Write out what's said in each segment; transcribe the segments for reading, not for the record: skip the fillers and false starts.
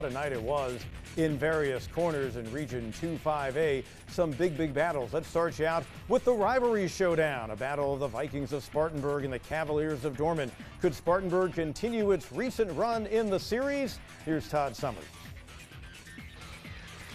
Tonight it was in various corners in Region 2-5A. Some big battles. Let's start you out with the rivalry showdown. A battle of the Vikings of Spartanburg and the Cavaliers of Dorman. Could Spartanburg continue its recent run in the series? Here's Todd Summers.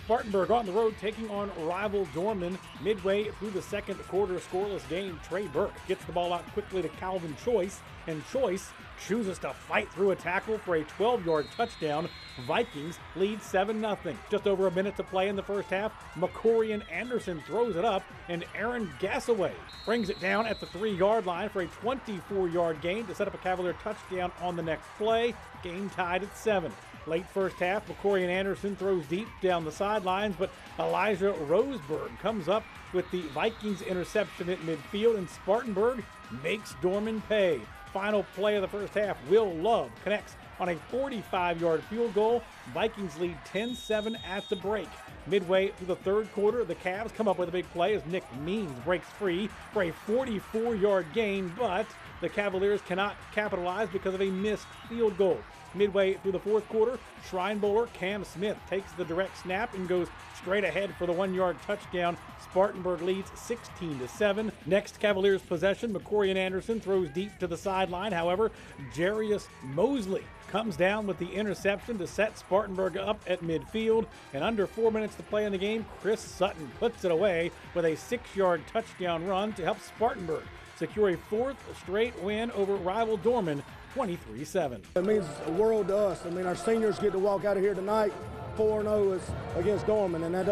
Spartanburg on the road taking on rival Dorman. Midway through the second quarter scoreless game, Trey Burke gets the ball out quickly to Calvin Choice, and Choice chooses to fight through a tackle for a 12-yard touchdown. Vikings lead 7-0. Just over a minute to play in the first half. McCorian Anderson throws it up, and Aaron Gassaway brings it down at the 3-yard line for a 24-yard gain to set up a Cavalier touchdown on the next play. Game tied at 7. Late first half, McCorian Anderson throws deep down the sidelines, but Elijah Roseberg comes up with the Vikings interception at midfield, and Spartanburg makes Dorman pay. Final play of the first half, Will Love connects on a 45-yard field goal. Vikings lead 10-7 at the break. Midway through the third quarter, the Cavs come up with a big play as Nick Means breaks free for a 44-yard gain, but the Cavaliers cannot capitalize because of a missed field goal. Midway through the fourth quarter, Shrine Bowler Cam Smith takes the direct snap and goes straight ahead for the 1-yard touchdown. Spartanburg leads 16-7. Next Cavaliers possession, McCorian Anderson throws deep to the sideline. However, Jarius Mosley comes down with the interception to set Spartanburg up at midfield. And under 4 minutes to play in the game, Chris Sutton puts it away with a 6-yard touchdown run to help Spartanburg secure a 4th straight win over rival Dorman, 23-7. It means the world to us. I mean, our seniors get to walk out of here tonight 4-0 against Dorman, and that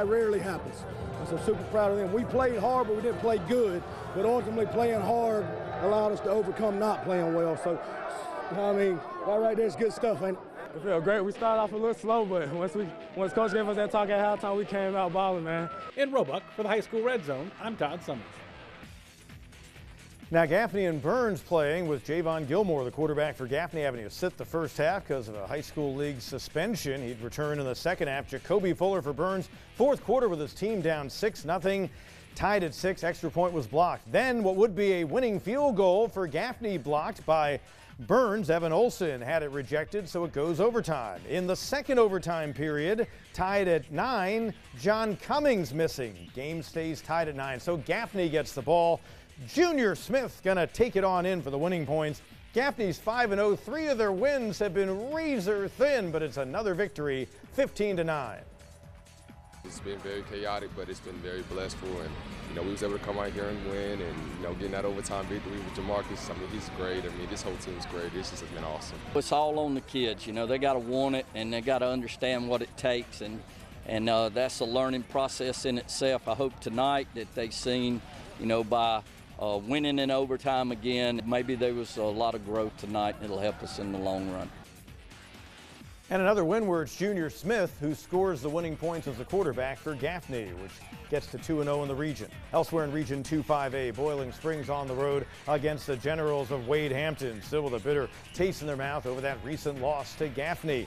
rarely happens. So I'm super proud of them. We played hard, but we didn't play good. But ultimately, playing hard allowed us to overcome not playing well. So, I mean, right there is good stuff, ain't it? It felt great. We started off a little slow, but once Coach gave us that talk at halftime, we came out balling, man. In Roebuck for the High School Red Zone, I'm Todd Summers. Now Gaffney and Byrnes playing with Javon Gilmore, the quarterback for Gaffney, having to sit the first half because of a high school league suspension. He'd return in the second half. Jacoby Fuller for Byrnes, fourth quarter with his team down 6-0. Tied at 6, extra point was blocked. Then what would be a winning field goal for Gaffney blocked by Byrnes. Evan Olson had it rejected, so it goes overtime. In the second overtime period, tied at 9, John Cummings missing. Game stays tied at 9, so Gaffney gets the ball. Junior Smith gonna take it on in for the winning points. Gaffney's 5-0. 3 of their wins have been razor thin, but it's another victory, 15-9. It's been very chaotic, but it's been very blissful, and we was able to come out here and win, and getting that overtime victory with Jamarcus. I mean, he's great. I mean, this whole team's great. This has been awesome. It's all on the kids. They got to want it, and they got to understand what it takes, and that's a learning process in itself. I hope tonight that they've seen, by winning in overtime again, maybe there was a lot of growth tonight, and it'll help us in the long run. And another win where it's Junior Smith who scores the winning points as the quarterback for Gaffney, which gets to 2-0 in the region. Elsewhere in Region 2-5A, Boiling Springs on the road against the Generals of Wade Hampton, still with a bitter taste in their mouth over that recent loss to Gaffney.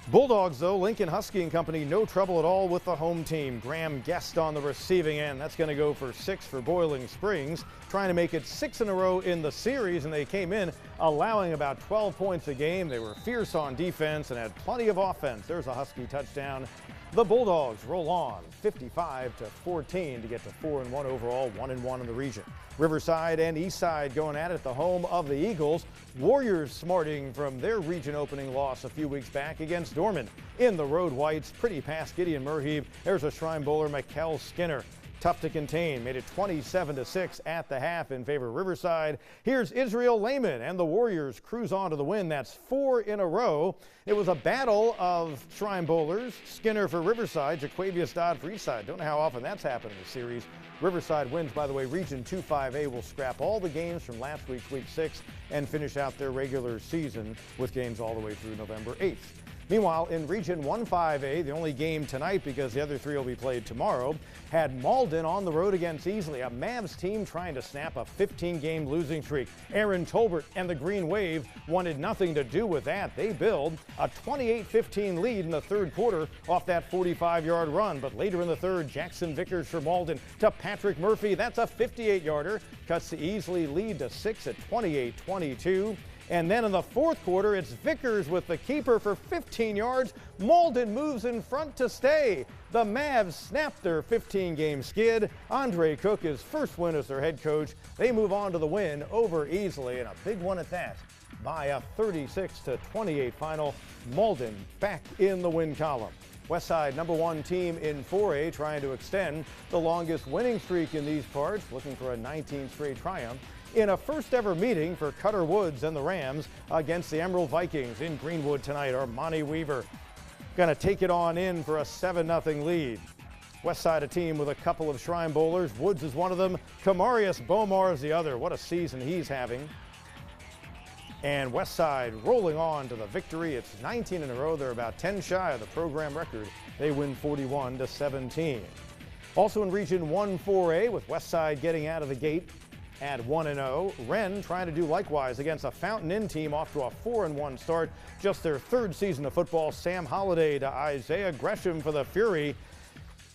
Bulldogs, though, Lincoln Husky and Company, no trouble at all with the home team. Graham Guest on the receiving end. That's going to go for 6 for Boiling Springs, trying to make it 6 in a row in the series, and they came in allowing about 12 points a game. They were fierce on defense and had plenty of offense. There's a Husky touchdown. The Bulldogs roll on 55-14 to get to 4-1 overall, 1-1 in the region. Riverside and Eastside going at it, the home of the Eagles. Warriors smarting from their region opening loss a few weeks back against Dorman. In the Road Whites, pretty pass Gideon Merheeb. There's a Shrine Bowler, Mikkel Skinner. Tough to contain, made it 27-6 at the half in favor of Riverside. Here's Israel Lehman, and the Warriors cruise on to the win. That's 4 in a row. It was a battle of Shrine Bowlers. Skinner for Riverside, Jaquavius Dodd for Eastside. Don't know how often that's happened in the series. Riverside wins, by the way. Region 2-5A will scrap all the games from last week's Week 6 and finish out their regular season with games all the way through November 8th. Meanwhile, in Region 1-5A, the only game tonight, because the other 3 will be played tomorrow, had Mauldin on the road against Easley, a Mavs team trying to snap a 15-game losing streak. Aaron Tolbert and the Green Wave wanted nothing to do with that. They build a 28-15 lead in the third quarter off that 45-yard run. But later in the third, Jackson Vickers for Mauldin to Patrick Murphy. That's a 58-yarder. Cuts the Easley lead to 6 at 28-22. And then in the fourth quarter, it's Vickers with the keeper for 15 yards. Mauldin moves in front to stay. The Mavs snap their 15-game skid. Andre Cook, his first win as their head coach. They move on to the win over easily, and a big one at that, by a 36-28 final. Mauldin back in the win column. Westside, #1 team in 4A, trying to extend the longest winning streak in these parts, looking for a 19th straight triumph in a first ever meeting for Cutter Woods and the Rams against the Emerald Vikings in Greenwood tonight. Armani Weaver going to take it on in for a 7-0 lead. Westside, a team with a couple of Shrine Bowlers. Woods is one of them. Kamarius Bomar is the other. What a season he's having. And Westside rolling on to the victory. It's 19 in a row. They're about 10 shy of the program record. They win 41-17. Also in Region 1 4A, with Westside getting out of the gate at 1-0. Wren trying to do likewise against a Fountain Inn team off to a 4-1 start. Just their third season of football. Sam Holliday to Isaiah Gresham for the Fury.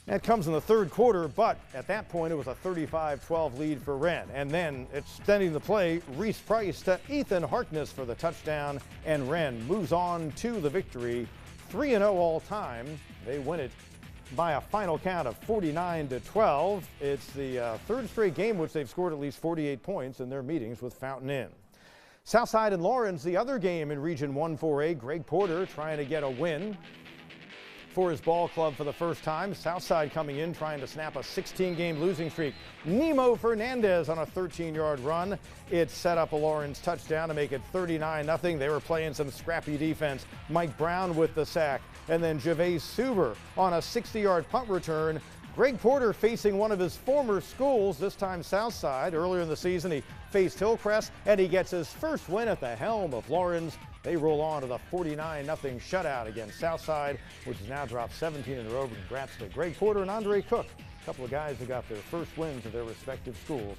That comes in the third quarter, but at that point it was a 35-12 lead for Wren. And then extending the play, Reese Price to Ethan Harkness for the touchdown, and Wren moves on to the victory. 3-0 all time. They win it by a final count of 49-12. It's the third straight game which they've scored at least 48 points in their meetings with Fountain Inn. Southside and Lawrence, the other game in Region 1 4A. Greg Porter trying to get a win for his ball club for the first time. Southside coming in trying to snap a 16-game losing streak. Nemo Fernandez on a 13-yard run. It set up a Lawrence touchdown to make it 39-0. They were playing some scrappy defense. Mike Brown with the sack. And then Gervais Suber on a 60-yard punt return. Greg Porter facing one of his former schools, this time Southside. Earlier in the season, he faced Hillcrest, and he gets his first win at the helm of Lawrence. They roll on to the 49-0 shutout against Southside, which has now dropped 17 in a row. Congrats to Greg Porter and Andre Cook, a couple of guys who got their first wins at their respective schools.